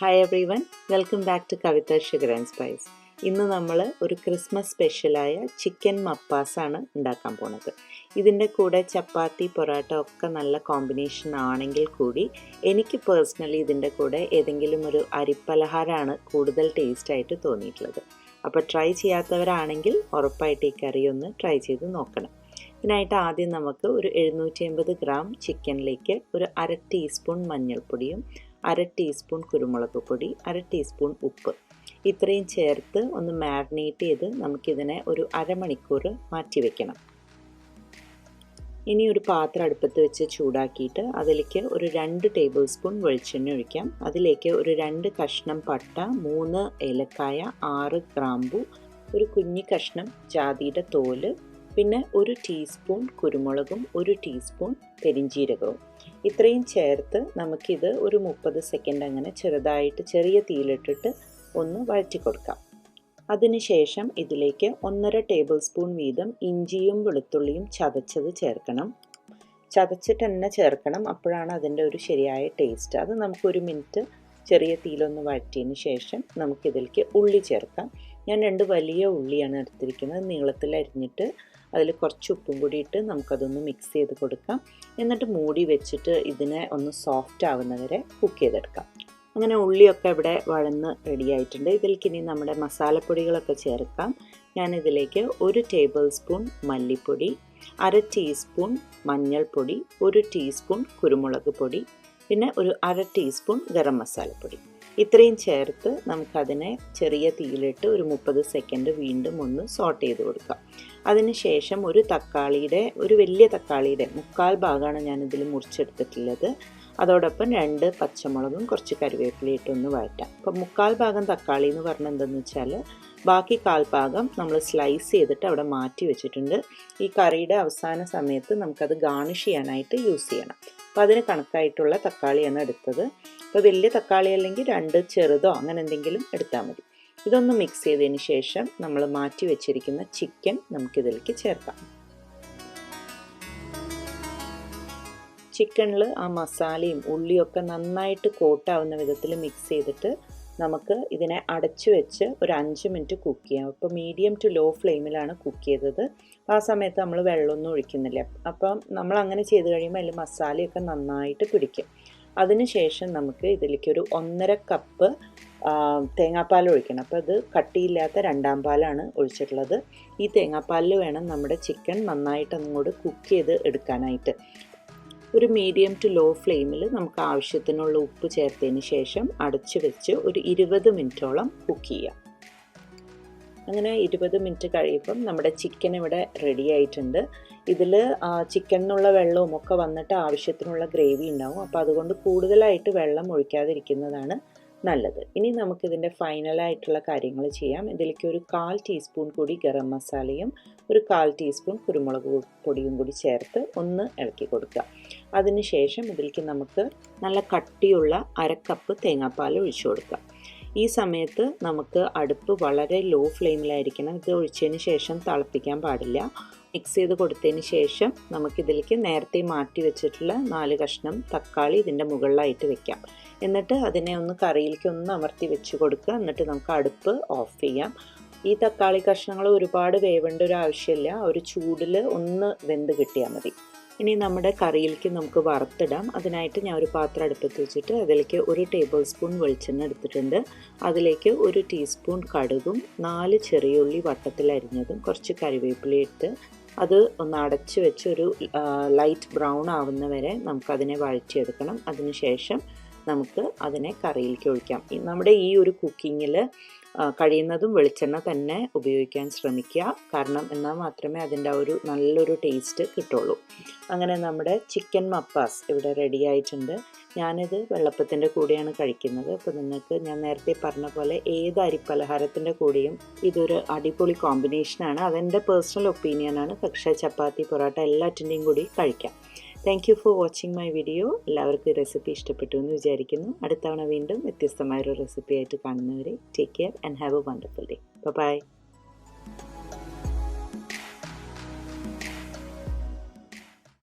Hi everyone, welcome back to Kavitha Sugar and Spice. ഇന്ന് നമ്മൾ ഒരു ക്രിസ്മസ് സ്പെഷ്യലായ ചിക്കൻ മപ്പാസ് ആണ് ഉണ്ടാക്കാൻ പോകുന്നത്. ഇതിൻ്റെ കൂടെ ചപ്പാത്തി പൊറോട്ട ഒക്കെ നല്ല കോമ്പിനേഷൻ ആണെങ്കിൽ കൂടി എനിക്ക് പേഴ്സണലി ഇതിൻ്റെ കൂടെ ഏതെങ്കിലും ഒരു അരിപ്പലഹാരമാണ് കൂടുതൽ ടേസ്റ്റ് ആയിട്ട് തോന്നിയിട്ടുള്ളത്. അപ്പോൾ ട്രൈ ചെയ്യാത്തവരാണെങ്കിൽ ഉറപ്പായിട്ട് ഈ കറി ഒന്ന് ട്രൈ ചെയ്ത് നോക്കണം. ഇതിനായിട്ട് ആദ്യം നമുക്ക് ഒരു 750 ഗ്രാം ചിക്കനിലേക്ക് ഒരു 1/2 ടീസ്പൂൺ മഞ്ഞൾപ്പൊടിയും 1/2 ടീസ്പൂൺ കുരുമുളക് പൊടി 1/2 ടീസ്പൂൺ ഉപ്പ് ഇത്രയും ചേർത്ത് ഒന്ന് മാരിനേറ്റ് ചെയ്ത് നമുക്കിതിനെ ഒരു അരമണിക്കൂർ മാറ്റി വെക്കണം. ഇനി ഒരു പാത്രം അടുപ്പത്ത് വെച്ച് ചൂടാക്കിയിട്ട് അതിലേക്ക് ഒരു 2 ടേബിൾ സ്പൂൺ വെളിച്ചെണ്ണ ഒഴിക്കാം. അതിലേക്ക് ഒരു 2 കഷ്ണം പട്ട, 3 ഏലക്കായ, 6 ഗ്രാമ്പു, ഒരു കുഞ്ഞി കഷ്ണം ജാതിയുടെ തോല്, പിന്നെ 1 ടീസ്പൂൺ കുരുമുളകും 1 ടീസ്പൂൺ പെരിഞ്ജീരകവും ഇത്രയും ചേർത്ത് നമുക്കിത് ഒരു 30 സെക്കൻഡ് അങ്ങനെ ചെറുതായിട്ട് ചെറിയ തീയിലിട്ടിട്ട് ഒന്ന് വഴറ്റി കൊടുക്കാം. അതിനുശേഷം ഇതിലേക്ക് 1.5 ടേബിൾ സ്പൂൺ വീതം ഇഞ്ചിയും വെളുത്തുള്ളിയും ചതച്ചത് ചേർക്കണം. ചതച്ചിട്ട് തന്നെ ചേർക്കണം, അപ്പോഴാണ് അതിൻ്റെ ഒരു ശരിയായ ടേസ്റ്റ്. അത് നമുക്കൊരു മിനിറ്റ് ചെറിയ തീയിലൊന്ന് വഴറ്റിയതിന് ശേഷം നമുക്കിതിലേക്ക് ഉള്ളി ചേർക്കാം. ഞാൻ 2 വലിയ ഉള്ളിയാണ് എടുത്തിരിക്കുന്നത്. നീളത്തിൽ അരിഞ്ഞിട്ട് അതിൽ കുറച്ച് ഉപ്പും കൂടി ഇട്ട് നമുക്കതൊന്ന് മിക്സ് ചെയ്ത് കൊടുക്കാം. എന്നിട്ട് മൂടി വെച്ചിട്ട് ഇതിനെ ഒന്ന് സോഫ്റ്റ് ആവുന്നവരെ കുക്ക് ചെയ്തെടുക്കാം. അങ്ങനെ ഉള്ളിയൊക്കെ ഇവിടെ വഴന്ന് റെഡി ആയിട്ടുണ്ട്. ഇതിലേക്ക് ഇനി നമ്മുടെ മസാലപ്പൊടികളൊക്കെ ചേർക്കാം. ഞാനിതിലേക്ക് 1 ടേബിൾ സ്പൂൺ മല്ലിപ്പൊടി, 1/2 ടീസ്പൂൺ മഞ്ഞൾപ്പൊടി, 1 ടീസ്പൂൺ കുരുമുളക് പൊടി, പിന്നെ ഒരു 1/2 ടീസ്പൂൺ ഗരം മസാലപ്പൊടി ഇത്രയും ചേർത്ത് നമുക്കതിനെ ചെറിയ തീയിലിട്ട് ഒരു 30 സെക്കൻഡ് വീണ്ടും ഒന്ന് സോട്ട് ചെയ്ത് കൊടുക്കാം. അതിനുശേഷം ഒരു വലിയ തക്കാളിയുടെ 1/4 ഭാഗമാണ് ഞാനിതിൽ മുറിച്ചെടുത്തിട്ടുള്ളത്. അതോടൊപ്പം 2 പച്ചമുളകും കുറച്ച് കറിവേപ്പിലയിട്ടൊന്ന് വഴറ്റാം. അപ്പം 1/4 ഭാഗം തക്കാളി എന്ന് പറഞ്ഞാൽ എന്താണെന്ന് വെച്ചാൽ ബാക്കി 1/4 ഭാഗം നമ്മൾ സ്ലൈസ് ചെയ്തിട്ട് അവിടെ മാറ്റി വെച്ചിട്ടുണ്ട്. ഈ കറിയുടെ അവസാന സമയത്ത് നമുക്കത് ഗാർണിഷ് ചെയ്യാനായിട്ട് യൂസ് ചെയ്യണം. അപ്പോൾ അതിന് കണക്കായിട്ടുള്ള തക്കാളിയാണ് എടുത്തത്. അപ്പോൾ വലിയ തക്കാളി അല്ലെങ്കിൽ 2 ചെറുതോ അങ്ങനെ എന്തെങ്കിലും എടുത്താൽ മതി. ഇതൊന്ന് മിക്സ് ചെയ്തതിന് ശേഷം നമ്മൾ മാറ്റി വെച്ചിരിക്കുന്ന ചിക്കൻ നമുക്കിതിലേക്ക് ചേർക്കാം. ചിക്കനിൽ ആ മസാലയും ഉള്ളിയൊക്കെ നന്നായിട്ട് കോട്ടാവുന്ന വിധത്തിൽ മിക്സ് ചെയ്തിട്ട് നമുക്ക് ഇതിനെ അടച്ചു വെച്ച് ഒരു 5 മിനിറ്റ് കുക്ക് ചെയ്യാം. അപ്പോൾ മീഡിയം ടു ലോ ഫ്ലെയിമിലാണ് കുക്ക് ചെയ്തത്. ആ സമയത്ത് നമ്മൾ വെള്ളമൊന്നും ഒഴിക്കുന്നില്ല. അപ്പം നമ്മൾ അങ്ങനെ ചെയ്ത് കഴിയുമ്പോൾ അതിൽ മസാലയൊക്കെ നന്നായിട്ട് പിടിക്കും. അതിനുശേഷം നമുക്ക് ഇതിലേക്ക് ഒരു 1.5 കപ്പ് തേങ്ങാപ്പാൽ ഒഴിക്കണം. അപ്പോൾ അത് കട്ടിയില്ലാത്ത 2-ാം പാലാണ് ഒഴിച്ചിട്ടുള്ളത്. ഈ തേങ്ങാപ്പാലിൽ വേണം നമ്മുടെ ചിക്കൻ നന്നായിട്ട് അങ്ങോട്ട് കുക്ക് ചെയ്ത് എടുക്കാനായിട്ട്. ഒരു മീഡിയം ടു ലോ ഫ്ലെയിമിൽ നമുക്ക് ആവശ്യത്തിനുള്ള ഉപ്പ് ചേർത്തതിന് ശേഷം അടച്ചു വെച്ച് ഒരു 20 മിനിറ്റോളം കുക്ക് ചെയ്യാം. അങ്ങനെ 20 മിനിറ്റ് കഴിയുമ്പം നമ്മുടെ ചിക്കൻ ഇവിടെ റെഡി ആയിട്ടുണ്ട്. ഇതിൽ ചിക്കൻ എന്നുള്ള വെള്ളവും ഒക്കെ വന്നിട്ട് ആവശ്യത്തിനുള്ള ഗ്രേവി ഉണ്ടാവും. അപ്പോൾ അതുകൊണ്ട് കൂടുതലായിട്ട് വെള്ളം ഒഴിക്കാതിരിക്കുന്നതാണ് നല്ലത്. ഇനി നമുക്കിതിൻ്റെ ഫൈനലായിട്ടുള്ള കാര്യങ്ങൾ ചെയ്യാം. ഇതിലേക്ക് ഒരു 1/4 ടീസ്പൂൺ കൂടി ഗരം മസാലയും ഒരു 1/4 ടീസ്പൂൺ കുരുമുളക് പൊടിയും കൂടി ചേർത്ത് ഒന്ന് ഇളക്കി കൊടുക്കുക. അതിനുശേഷം ഇതിലേക്ക് നമുക്ക് നല്ല കട്ടിയുള്ള 1/2 കപ്പ് തേങ്ങാപ്പാൽ ഒഴിച്ചു കൊടുക്കാം. ഈ സമയത്ത് നമുക്ക് അടുപ്പ് വളരെ ലോ ഫ്ലെയിമിലായിരിക്കണം. ഇത് ഒഴിച്ചതിന് ശേഷം തിളപ്പിക്കാൻ പാടില്ല. മിക്സ് ചെയ്ത് കൊടുത്തതിന് ശേഷം നമുക്കിതിലേക്ക് നേരത്തെ മാറ്റി വെച്ചിട്ടുള്ള 4 കഷ്ണം തക്കാളി ഇതിൻ്റെ മുകളിലായിട്ട് വെക്കാം. എന്നിട്ട് അതിനെ ഒന്ന് കറിയിലേക്ക് ഒന്ന് അമർത്തി വെച്ച് കൊടുക്കുക. എന്നിട്ട് നമുക്ക് അടുപ്പ് ഓഫ് ചെയ്യാം. ഈ തക്കാളി കഷ്ണങ്ങൾ ഒരുപാട് വേവേണ്ട ഒരു ആവശ്യമില്ല. ഒരു ചൂടിൽ ഒന്ന് വെന്ത് കിട്ടിയാൽ മതി. ഇനി നമ്മുടെ കറിയിലേക്ക് നമുക്ക് വറുത്തിടാം. അതിനായിട്ട് ഞാൻ ഒരു പാത്രം അടുപ്പത്ത് വെച്ചിട്ട് അതിലേക്ക് 1 ടേബിൾ സ്പൂൺ വെളിച്ചെണ്ണ എടുത്തിട്ടുണ്ട്. അതിലേക്ക് 1 ടീസ്പൂൺ കടുകും 4 ചെറിയ ഉള്ളി വട്ടത്തിൽ അരിഞ്ഞതും കുറച്ച് കറിവേപ്പില ഇട്ട് അത് ഒന്ന് അടച്ച് വെച്ച് ഒരു ലൈറ്റ് ബ്രൗൺ ആവുന്ന വരെ നമുക്കതിനെ വഴറ്റിയെടുക്കണം. അതിനുശേഷം നമുക്ക് അതിനെ കറിയിലേക്ക് ഒഴിക്കാം. നമ്മുടെ ഈ ഒരു കുക്കിങ്ങിൽ കഴിയുന്നതും വെളിച്ചെണ്ണ തന്നെ ഉപയോഗിക്കാൻ ശ്രമിക്കുക. കാരണം എന്നാൽ മാത്രമേ അതിൻ്റെ ഒരു നല്ലൊരു ടേസ്റ്റ് കിട്ടുള്ളൂ. അങ്ങനെ നമ്മുടെ ചിക്കൻ മപ്പാസ് ഇവിടെ റെഡി ആയിട്ടുണ്ട്. ഞാനിത് വെള്ളപ്പത്തിൻ്റെ കൂടെയാണ് കഴിക്കുന്നത്. അപ്പോൾ നിങ്ങൾക്ക് ഞാൻ നേരത്തെ പറഞ്ഞ പോലെ ഏത് അരിപ്പലഹാരത്തിൻ്റെ കൂടെയും ഇതൊരു അടിപൊളി കോമ്പിനേഷനാണ്. അതെൻ്റെ പേഴ്സണൽ ഒപ്പീനിയനാണ്. പക്ഷേ ചപ്പാത്തി പൊറോട്ട എല്ലാറ്റിൻ്റെയും കൂടി കഴിക്കാം. Thank you for watching my video. എല്ലാവർക്കും ഈ റെസിപ്പി ഇഷ്ടപ്പെട്ടു എന്ന് വിചാരിക്കുന്നു. അടുത്ത തവണ വീണ്ടും വ്യത്യസ്തമായൊരു റെസിപ്പി ആയിട്ട് കാണുന്നവരെ take care and have a wonderful day. By.